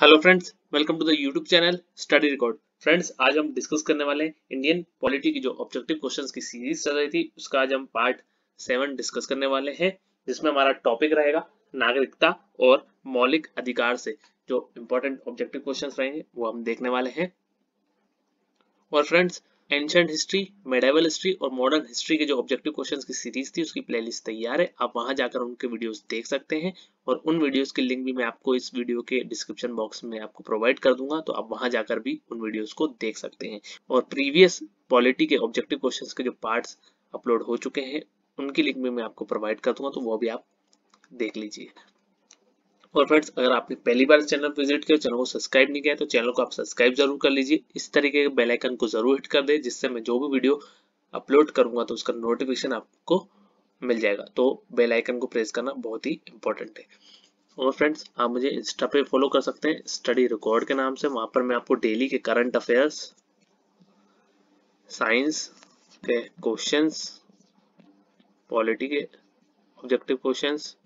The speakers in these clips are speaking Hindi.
Hello friends, welcome to the YouTube channel study record. Friends, आज हम डिस्कस करने वाले हैं इंडियन पॉलिटी की जो ऑब्जेक्टिव क्वेश्चंस की सीरीज चल रही थी उसका आज हम पार्ट 7 डिस्कस करने वाले हैं, जिसमें हमारा टॉपिक रहेगा नागरिकता और मौलिक अधिकार से जो इंपॉर्टेंट ऑब्जेक्टिव क्वेश्चंस रहेंगे वो हम देखने वाले हैं। और friends, ancient history, medieval history और मॉडर्न हिस्ट्री के जो ऑब्जेक्टिव क्वेश्चंस की सीरीज थी उसकी प्लेलिस्ट तैयार है, आप वहां जाकर उनके वीडियोस देख सकते हैं और उन वीडियोस के लिंक भी मैं आपको इस वीडियो के डिस्क्रिप्शन बॉक्स में आपको प्रोवाइड कर दूंगा, तो आप वहां जाकर भी उन वीडियोस को देख सकते हैं। और प्रीवियस पॉलिटी के ऑब्जेक्टिव क्वेश्चंस के जो पार्ट्स अपलोड हो चुके हैं उनकी लिंक भी मैं आपको प्रोवाइड कर दूंगा, तो वो भी आप देख लीजिए। और फ्रेंड्स, अगर आपने पहली बार चैनल पर विजिट किया, चैनल को सब्सक्राइब नहीं किया तो चैनल को आप सब्सक्राइब जरूर कर लीजिए। इस तरीके के बेल आइकन को जरूर हिट कर दे, जिससे मैं जो भी वीडियो अपलोड करूंगा तो उसका नोटिफिकेशन आपको मिल जाएगा। तो बेल आइकन को प्रेस करना बहुत ही इंपॉर्टेंट है। और फ्रेंड्स, आप मुझे इंस्टा पे फॉलो कर सकते हैं स्टडी रिकॉर्ड के नाम से। वहां पर मैं आपको डेली के करंट अफेयर्स, साइंस के क्वेश्चंस, पॉलिटी के ऑब्जेक्टिव क्वेश्चंस,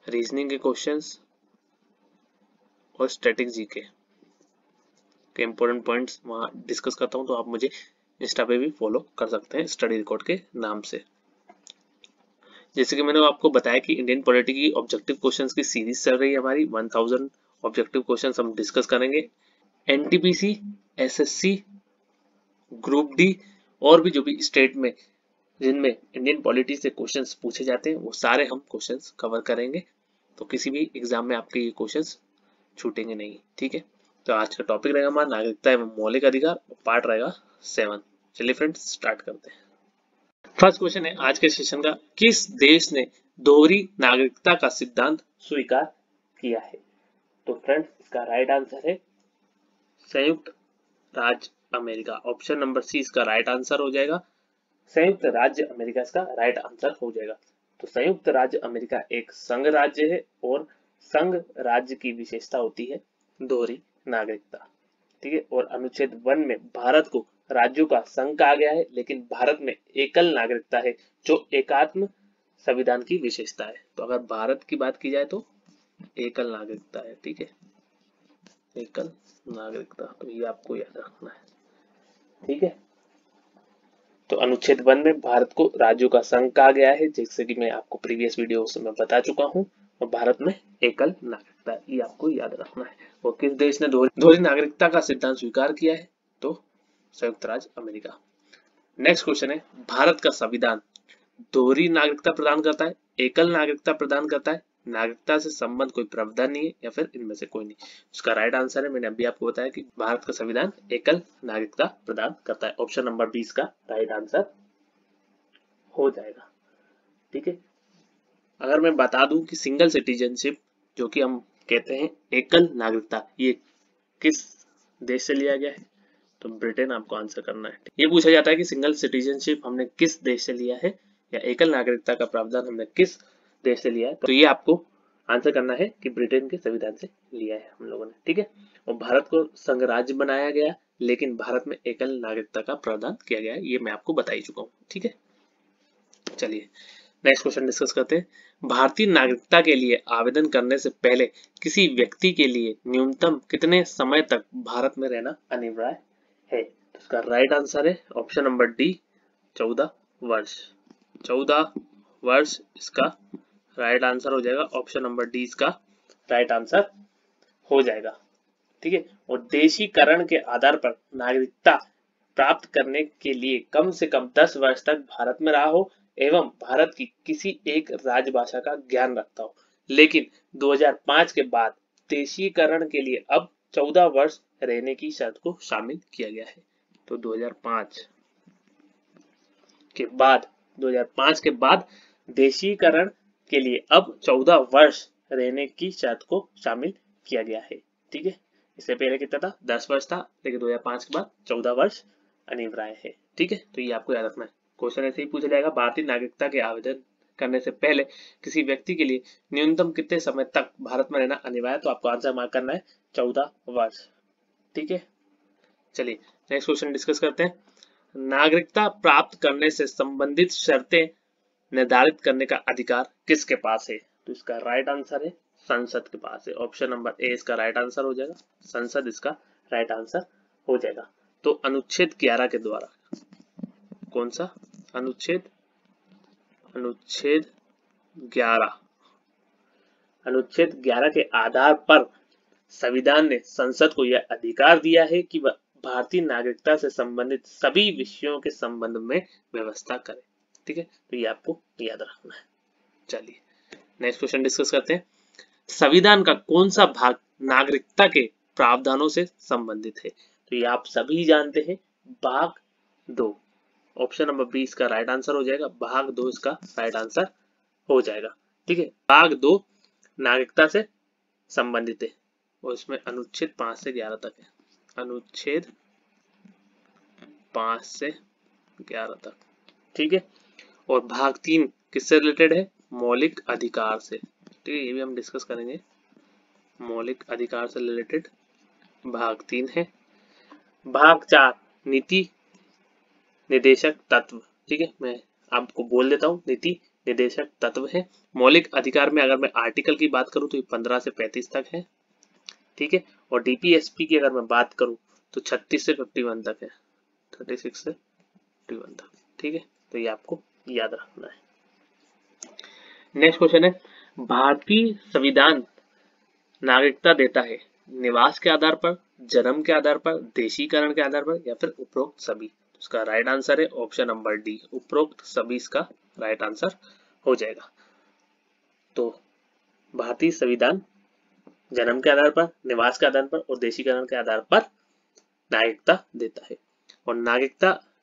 रीजनिंग के क्वेश्चंस और स्टैटिक जीके के इंपॉर्टेंट पॉइंट्स वहां डिस्कस करता हूं, तो आप मुझे इंस्टा पे भी फॉलो कर सकते हैं स्टडी रिकॉर्ड के नाम से। जैसे कि मैंने आपको बताया कि इंडियन पॉलिटी की ऑब्जेक्टिव क्वेश्चंस की सीरीज चल रही है हमारी, 1000 ऑब्जेक्टिव क्वेश्चंस हम डिस्कस करेंगे। एनटीपीसी, एसएससी, ग्रुप डी और भी जो भी स्टेट में जिनमें इंडियन पॉलिटी से क्वेश्चंस पूछे जाते हैं वो सारे हम क्वेश्चंस कवर करेंगे, तो किसी भी एग्जाम में आपके ये क्वेश्चंस छूटेंगे नहीं। ठीक है, तो आज का टॉपिक रहेगा हमारा नागरिकता एवं मौलिक अधिकार, पार्ट रहेगा 7। चलिए फ्रेंड्स, स्टार्ट करते हैं। फर्स्ट क्वेश्चन है आज के सेशन का, किस देश ने दोहरी नागरिकता का सिद्धांत स्वीकार किया है? तो फ्रेंड्स, इसका राइट आंसर है संयुक्त राज्य अमेरिका। ऑप्शन नंबर सी इसका राइट आंसर हो जाएगा। संयुक्त राज्य अमेरिका इसका राइट आंसर हो जाएगा। तो संयुक्त राज्य अमेरिका एक संघ राज्य है और संघ राज्य की विशेषता होती है दोहरी नागरिकता। ठीक है, और अनुच्छेद 1 में भारत को राज्यों का संघ कहा गया है, लेकिन भारत में एकल नागरिकता है जो एकात्म संविधान की विशेषता है। तो अगर भारत की बात की जाए तो एकल नागरिकता है। ठीक है, एकल नागरिकता, तो ये आपको याद रखना है। ठीक है, तो अनुच्छेद 1 में भारत को राज्यों का संघ कहा गया है, जैसे कि मैं आपको प्रीवियस वीडियो में बता चुका हूं, और भारत में एकल नागरिकता, ये आपको याद रखना है। और किस देश ने दोहरी नागरिकता का सिद्धांत स्वीकार किया है? तो संयुक्त राज्य अमेरिका। नेक्स्ट क्वेश्चन है, भारत का संविधान दोहरी नागरिकता प्रदान करता है, एकल नागरिकता प्रदान करता है, नागरिकता से संबंध कोई प्रावधान नहीं है, या फिर इनमें से कोई नहीं? उसका राइट आंसर है, मैंने अभी आपको बताया कि भारत का संविधान एकल नागरिकता प्रदान करता है। ऑप्शन नंबर 20 का राइट आंसर हो जाएगा। ठीक है, अगर मैं बता दूं कि सिंगल सिटीजनशिप जो कि हम कहते हैं एकल नागरिकता, ये किस देश से लिया गया है? तो ब्रिटेन आपको आंसर करना है। ये पूछा जाता है कि सिंगल सिटीजनशिप हमने किस देश से लिया है, या एकल नागरिकता का प्रावधान हमने किस देश से लिया है, तो ये आपको आंसर करना है कि ब्रिटेन के संविधान से लिया है हम लोगों ने। ठीक है, और भारत को संघ राज्य बनाया गया, लेकिन भारत में एकल नागरिकता का प्रावधान किया गया है, ये मैं आपको बता ही चुका हूँ। ठीक है, चलिए नेक्स्ट क्वेश्चन डिस्कस करते हैं। भारतीय नागरिकता के लिए आवेदन करने से पहले किसी व्यक्ति के लिए न्यूनतम कितने समय तक भारत में रहना अनिवार्य है? तो इसका राइट आंसर है ऑप्शन नंबर डी, 14 वर्ष। 14 वर्ष इसका राइट आंसर हो जाएगा। ऑप्शन नंबर डी इसका राइट आंसर हो जाएगा। ठीक है, और देशीकरण के आधार पर नागरिकता प्राप्त करने के लिए कम से कम 10 वर्ष तक भारत में रहा हो एवं भारत की किसी एक राजभाषा का ज्ञान रखता हो। लेकिन 2005 के बाद देशीकरण के लिए अब 14 वर्ष रहने की शर्त को शामिल किया गया है। तो 2005 के बाद देशीकरण के लिए अब 14 वर्ष रहने की शर्त को शामिल किया गया है। ठीक है, इससे पहले कितना था? 10 वर्ष था, लेकिन 2005 के बाद 14 वर्ष अनिवार्य है। ठीक है, तो ये आपको याद रखना है। क्वेश्चन ऐसे ही पूछा जाएगा, भारतीय नागरिकता के आवेदन करने से पहले किसी व्यक्ति के लिए न्यूनतम कितने समय तक भारत में रहना अनिवार्य? तो आपको आंसर मार्क करना है 14 वर्ष। ठीक है, चलिए नेक्स्ट क्वेश्चन डिस्कस करते हैं। नागरिकता प्राप्त करने से संबंधित शर्तें निर्धारित करने का अधिकार किसके पास है? तो इसका राइट आंसर है संसद के पास है। ऑप्शन नंबर ए इसका राइट आंसर हो जाएगा, संसद इसका राइट आंसर हो जाएगा। तो अनुच्छेद 11 के द्वारा, कौन सा अनुच्छेद, अनुच्छेद 11, अनुच्छेद 11 के आधार पर संविधान ने संसद को यह अधिकार दिया है कि वह भारतीय नागरिकता से संबंधित सभी विषयों के संबंध में व्यवस्था करे। ठीक है, तो ये आपको याद रखना है। चलिए नेक्स्ट क्वेश्चन डिस्कस करते हैं। संविधान का कौन सा भाग नागरिकता के प्रावधानों से संबंधित है? तो ये आप सभी जानते हैं, भाग 2। ऑप्शन नंबर बी इसका राइट आंसर हो जाएगा, भाग 2 इसका राइट आंसर हो जाएगा। ठीक है, भाग 2 नागरिकता से संबंधित है और इसमें अनुच्छेद 5 से 11 तक है, अनुच्छेद 5 से 11 तक। ठीक है, और भाग 3 किससे रिलेटेड है? मौलिक अधिकार से। ठीक है, ये भी हम डिस्कस करेंगे, मौलिक अधिकार से रिलेटेड भाग 3 है। भाग 4 नीति निर्देशक तत्व। ठीक है, मैं आपको बोल देता हूँ, नीति निर्देशक तत्व है। मौलिक अधिकार में अगर मैं आर्टिकल की बात करूँ तो ये 15 से 35 तक है। ठीक है, और डीपीएसपी की अगर मैं बात करूँ तो 36 से 51 तक है, 36 से 51 तक। ठीक है, तो ये आपको याद रखना है। नेक्स्ट क्वेश्चन है, भारतीय संविधान नागरिकता देता है निवास के आधार पर, जन्म के आधार पर, देशीकरण के आधार पर या फिर उपरोक्त सभी? उसका राइट आंसर है ऑप्शन नंबर डी, उपरोक्त सभी इसका राइट आंसर हो जाएगा। तो भारतीय संविधान जन्म के आधार पर, निवास के आधार पर और देशीकरण के आधार पर नागरिकता देता है। और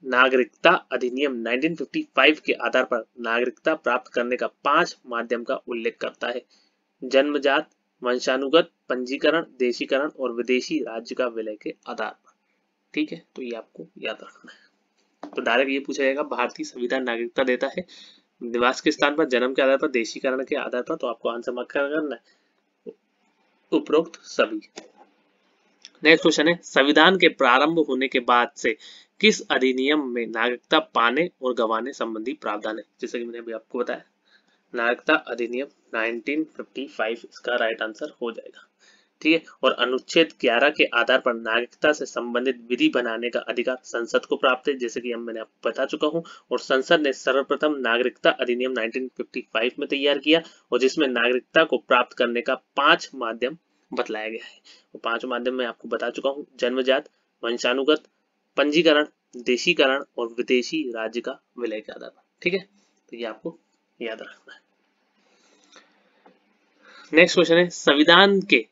नागरिकता अधिनियम 1955 के आधार पर नागरिकता प्राप्त करने का 5 माध्यम का उल्लेख करता है, जन्मजात, वंशानुगत, पंजीकरण, देशीकरण और विदेशी राज्य का विलय के आधार पर। ठीक है, तो ये आपको याद रखना है। तो डायरेक्ट ये पूछा जाएगा, भारतीय संविधान नागरिकता देता है निवास के स्थान पर, जन्म के आधार पर, देशीकरण के आधार पर, तो आपको आंसर मार्क करना है उपरोक्त सभी। नेक्स्ट क्वेश्चन है, संविधान के प्रारंभ होने के बाद से किस अधिनियम में नागरिकता पाने और गंवाने संबंधी प्रावधान है? जैसे कि मैंने अभी आपको बताया, नागरिकता अधिनियम 1955 इसका राइट आंसर हो जाएगा। ठीक है, और अनुच्छेद 11 के आधार पर नागरिकता से संबंधित विधि बनाने का अधिकार संसद को प्राप्त है, जैसे कि मैंने आपको बता चुका हूं। और संसद ने सर्वप्रथम नागरिकता अधिनियम 1955 में तैयार किया और जिसमें नागरिकता को प्राप्त करने का 5 माध्यम बतलाया गया है। वो 5 माध्यम मैं आपको बता चुका हूँ, जन्मजात, वंशानुगत, पंजीकरण, देशीकरण और विदेशी राज्य का विलय के आधार पर। ठीक है, तो ये आपको याद रखना है। नेक्स्ट क्वेश्चन है, संविधान के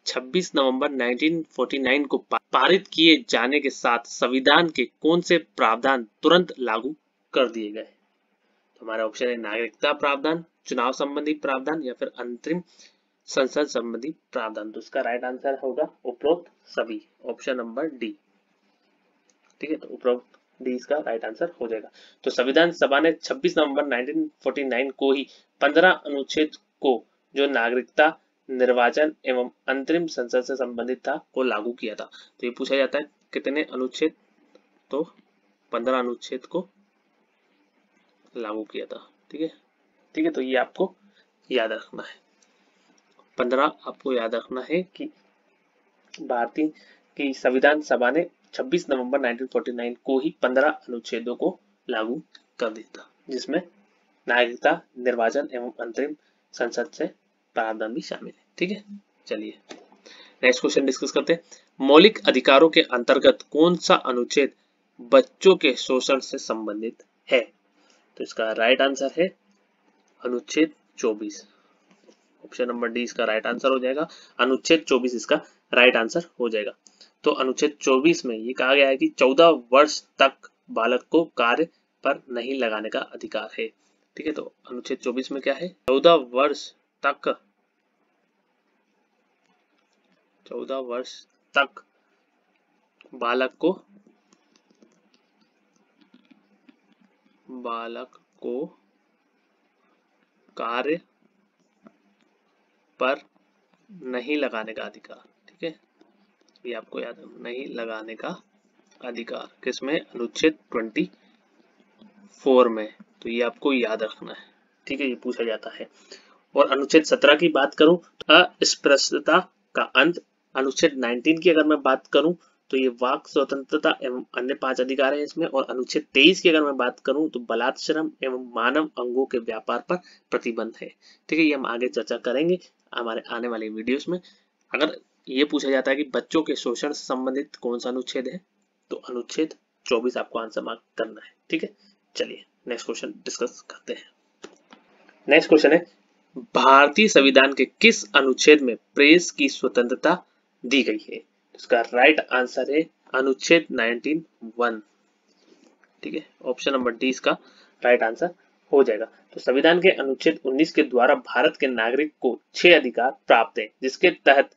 26 नवंबर 1949 को पारित किए जाने के साथ संविधान के कौन से प्रावधान तुरंत लागू कर दिए गए? तो हमारा ऑप्शन है नागरिकता प्रावधान, चुनाव संबंधी प्रावधान या फिर अंतरिम संसद संबंधी प्रावधान। तो इसका राइट आंसर होगा उपरोक्त सभी, ऑप्शन नंबर डी। ठीक है, तो उपरोक्त डी इसका राइट आंसर हो जाएगा। तो संविधान सभा ने 26 नवंबर 1949 को ही 15 अनुच्छेद को जो नागरिकता, निर्वाचन एवं अंतरिम संसद से संबंधित था को लागू किया था। तो ये पूछा जाता है कितने अनुच्छेद? तो 15 अनुच्छेद को लागू किया था। ठीक है, ठीक है, तो ये आपको याद रखना है। 15 आपको याद रखना है कि भारतीय की संविधान सभा ने 26 नवंबर 1949 को ही 15 अनुच्छेदों को लागू कर दिया था, जिसमें नागरिकता, निर्वाचन एवं अंतरिम संसद से प्रावधान भी शामिल है। ठीक है, चलिए नेक्स्ट क्वेश्चन डिस्कस करते हैं। मौलिक अधिकारों के अंतर्गत कौन सा अनुच्छेद बच्चों के शोषण से संबंधित है? तो इसका राइट आंसर है अनुच्छेद 24, ऑप्शन नंबर डी इसका राइट आंसर हो जाएगा। अनुच्छेद 24 इसका राइट आंसर हो जाएगा। तो अनुच्छेद 24 में ये कहा गया है कि 14 वर्ष तक बालक को कार्य पर नहीं लगाने का अधिकार है। ठीक है, तो अनुच्छेद 24 में क्या है? 14 वर्ष तक बालक को कार्य पर नहीं लगाने का अधिकार। ठीक है, ये आपको याद रखना, नहीं लगाने का अधिकार किसमें? अनुच्छेद 24 में। तो ये आपको याद रखना है। ठीक है, ये पूछा जाता है। और अनुच्छेद 17 की बात करूं तो अस्पृश्यता का अंत। अनुच्छेद 19 की अगर मैं बात करूं तो ये वाक स्वतंत्रता एवं अन्य 5 अधिकार है इसमें। और अनुच्छेद 23 की अगर मैं बात करूं तो बलात्श्रम एवं मानव अंगों के व्यापार पर प्रतिबंध है। ठीक है, ये हम आगे चर्चा करेंगे हमारे आने वाले वीडियोस में। अगर ये पूछा जाता है कि बच्चों के शोषण से संबंधित कौन सा अनुच्छेद है तो अनुच्छेद 24 आपको आंसर मार्क करना है। ठीक है, चलिए नेक्स्ट क्वेश्चन डिस्कस करते हैं। नेक्स्ट क्वेश्चन है, भारतीय संविधान के किस अनुच्छेद में प्रेस की स्वतंत्रता दी गई है? इसका राइट आंसर है अनुच्छेद 19(1). ठीक है, ऑप्शन नंबर डी इसका राइट आंसर हो जाएगा। तो संविधान के अनुच्छेद 19 के द्वारा भारत के नागरिक को 6 अधिकार प्राप्त है, जिसके तहत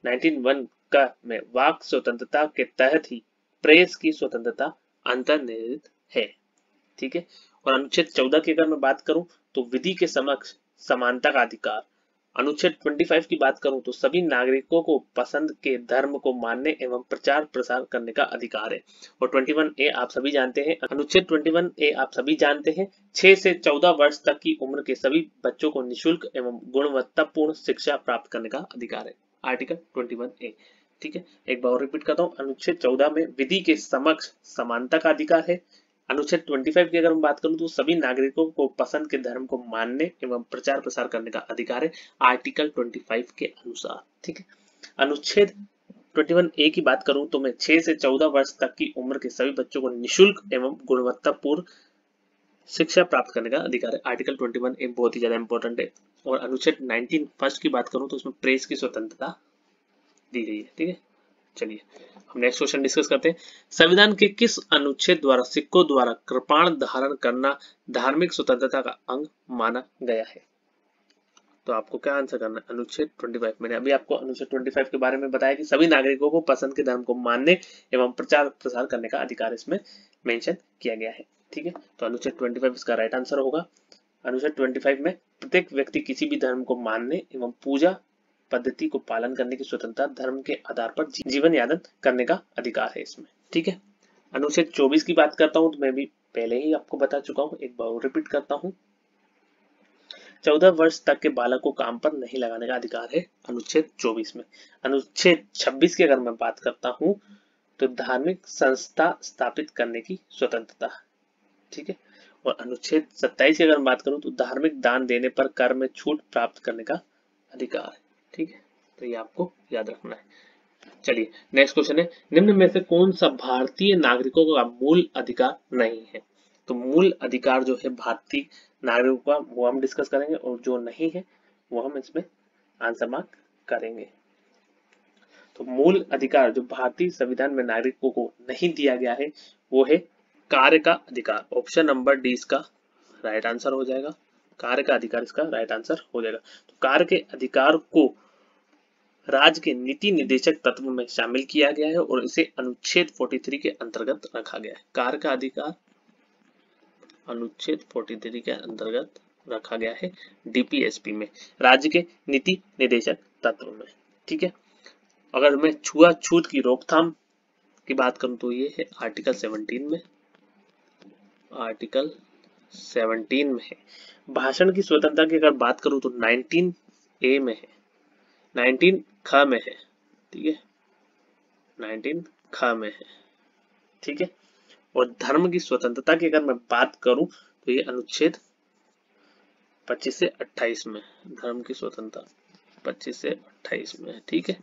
19(1) का में वाक स्वतंत्रता के तहत ही प्रेस की स्वतंत्रता अंतर्निहित है। ठीक है, और अनुच्छेद 14 की अगर मैं बात करूं तो विधि के समक्ष समानता का अधिकार। अनुच्छेद 25 की बात करूं तो सभी नागरिकों को पसंद के धर्म को मानने एवं प्रचार प्रसार करने का अधिकार है। और 21A आप सभी जानते हैं, अनुच्छेद 21A आप सभी जानते हैं 6 से 14 वर्ष तक की उम्र के सभी बच्चों को निःशुल्क एवं गुणवत्तापूर्ण शिक्षा प्राप्त करने का अधिकार है, आर्टिकल 21A। ठीक है, एक बार रिपीट करता हूँ, अनुच्छेद 14 में विधि के समक्ष समानता का अधिकार है। अनुच्छेद 25 की अगर मैं बात करूं तो सभी नागरिकों को पसंद के धर्म को मानने एवं प्रचार प्रसार करने का अधिकार है, आर्टिकल 25 के अनुसार। ठीक है, अनुच्छेद 21A की बात करूं तो मैं 6 से 14 वर्ष तक की उम्र के सभी बच्चों को निःशुल्क एवं गुणवत्तापूर्ण शिक्षा प्राप्त करने का अधिकार है, आर्टिकल 21A बहुत ही ज्यादा इंपॉर्टेंट है। और अनुच्छेद 19 फर्स्ट की बात करूं तो उसमें प्रेस की स्वतंत्रता दी गई है। ठीक है, चलिए हम नेक्स्ट क्वेश्चन डिस्कस करते हैं। संविधान के किस अनुच्छेद द्वारा सिक्कों द्वारा कृपाण धारण करना धार्मिक स्वतंत्रता का अंग माना गया है? तो आपको क्या आंसर करना है? अनुच्छेद 25। मैंने अभी आपको अनुच्छेद 25 के बारे में बताया कि सभी नागरिकों को पसंद के धर्म को मानने एवं प्रचार प्रसार करने का अधिकार इसमें मेंशन किया गया है। ठीक है, तो अनुच्छेद 25 इसका राइट आंसर होगा। अनुच्छेद 25 में प्रत्येक व्यक्ति किसी भी धर्म को मानने एवं पूजा पद्धति को पालन करने की स्वतंत्रता, धर्म के आधार पर जीवन यापन करने का अधिकार है इसमें। ठीक है, अनुच्छेद 24 की बात करता हूं तो मैं भी पहले ही आपको बता चुका हूं, एक बार रिपीट करता हूं। 14 वर्ष तक के बालक को काम पर नहीं लगाने का अधिकार है अनुच्छेद 24 में। अनुच्छेद 26 की अगर मैं बात करता हूं तो धार्मिक संस्था स्थापित करने की स्वतंत्रता। ठीक है, और अनुच्छेद 27 की अगर मैं बात करूं तो धार्मिक दान देने पर कर में छूट प्राप्त करने का अधिकार है। ठीक है, तो ये आपको याद रखना है। चलिए नेक्स्ट क्वेश्चन है, निम्न में से कौन सा भारतीय नागरिकों का मूल अधिकार नहीं है? तो मूल अधिकार जो है भारतीय नागरिकों का वो हम डिस्कस करेंगे, और जो नहीं है वो हम इसमें आंसर मार्क करेंगे। तो मूल अधिकार जो भारतीय संविधान में नागरिकों को नहीं दिया गया है वो है कार्य का अधिकार। ऑप्शन नंबर डी इसका राइट आंसर हो जाएगा। कार्य का अधिकार इसका राइट आंसर हो जाएगा। तो कार्य के अधिकार को राज्य के नीति निर्देशक तत्व में शामिल किया गया है और इसे अनुच्छेद 43 के अंतर्गत रखा गया है। कार्य का अधिकार अनुच्छेद 43 के अंतर्गत रखा गया है डीपीएसपी में, राज्य के नीति निर्देशक तत्व में। ठीक है, अगर मैं छुआछूत की रोकथाम की बात करूं तो ये है आर्टिकल 17 में, आर्टिकल 17 में है। भाषण की स्वतंत्रता की अगर बात करूं तो 19A में है, 19 ख में है। ठीक है, 19 ख में है। ठीक है, और धर्म की स्वतंत्रता की अगर मैं बात करूं तो ये अनुच्छेद 25 से 28 में, धर्म की स्वतंत्रता 25 से 28 में है। ठीक है,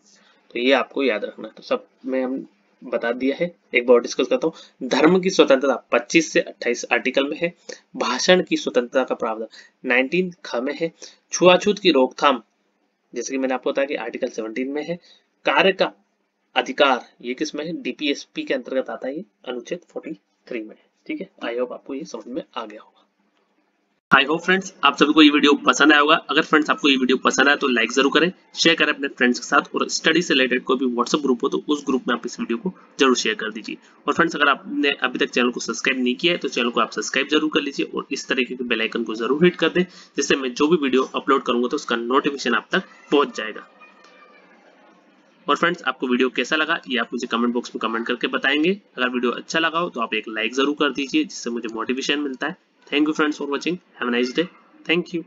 तो ये आपको याद रखना है। तो सब में हम बता दिया है, एक बार डिस्कस करता हूँ। धर्म की स्वतंत्रता 25 से 28 आर्टिकल में है। भाषण की स्वतंत्रता का प्रावधान 19 ख में है। छुआछूत की रोकथाम जैसे कि मैंने आपको बताया कि आर्टिकल 17 में है। कार्य का अधिकार ये किस में है? डीपीएसपी के अंतर्गत आता है, ये अनुच्छेद 43 में है। ठीक है, आई होप आपको ये समझ में आ गया होगा। आई होप फ्रेंड्स आप सभी को ये वीडियो पसंद आया होगा। अगर फ्रेंड्स आपको ये वीडियो पसंद आया तो लाइक जरूर करें, शेयर करें अपने फ्रेंड्स के साथ, और स्टडी से रिलेटेड कोई भी व्हाट्सएप ग्रुप हो तो उस ग्रुप में आप इस वीडियो को जरूर शेयर कर दीजिए। और फ्रेंड्स अगर आपने अभी तक चैनल को सब्सक्राइब नहीं किया है तो चैनल को आप सब्सक्राइब जरूर कर लीजिए और इस तरीके के बेल आइकन को जरूर हिट कर दें, जिससे मैं जो भी वीडियो अपलोड करूंगा तो उसका नोटिफिकेशन आप तक पहुंच जाएगा। और फ्रेंड्स आपको वीडियो कैसा लगा ये आप मुझे कमेंट बॉक्स में कमेंट करके बताएंगे। अगर वीडियो अच्छा लगा हो तो आप एक लाइक जरूर कर दीजिए, जिससे मुझे मोटिवेशन मिलता है। Thank you friends for watching, have a nice day, thank you.